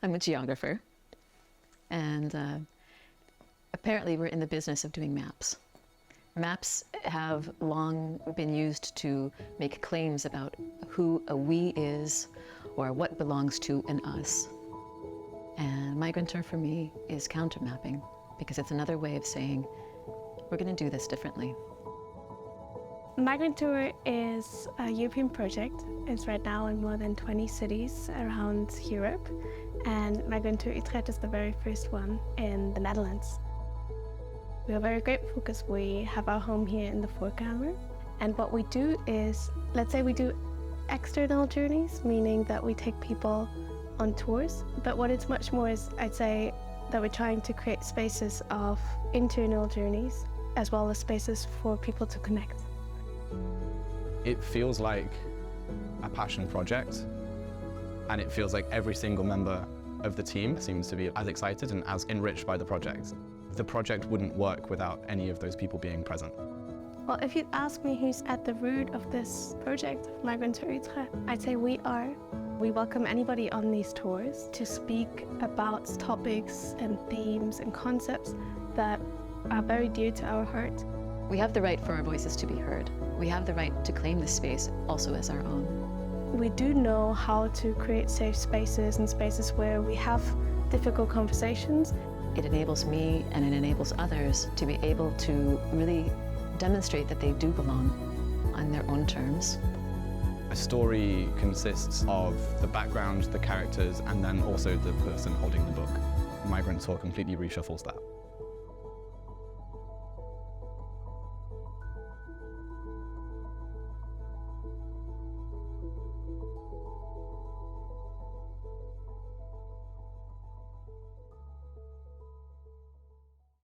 I'm a geographer, and apparently we're in the business of doing maps. Maps have long been used to make claims about who a we is or what belongs to an us. And Migrantour for me is counter-mapping because it's another way of saying we're going to do this differently. Migrantour is a European project. It's right now in more than 20 cities around Europe, and Migrantour Utrecht is the very first one in the Netherlands. We are very grateful because we have our home here in the Voorkamer, and what we do is, let's say we do external journeys, meaning that we take people on tours, but what it's much more is, I'd say, that we're trying to create spaces of internal journeys as well as spaces for people to connect. It feels like a passion project, and it feels like every single member of the team seems to be as excited and as enriched by the project. The project wouldn't work without any of those people being present. Well, if you'd ask me who's at the root of this project, Migrantour Utrecht, I'd say we are. We welcome anybody on these tours to speak about topics and themes and concepts that are very dear to our heart. We have the right for our voices to be heard. We have the right to claim this space also as our own. We do know how to create safe spaces and spaces where we have difficult conversations. It enables me and it enables others to be able to really demonstrate that they do belong on their own terms. A story consists of the background, the characters, and then also the person holding the book. Migrantour completely reshuffles that.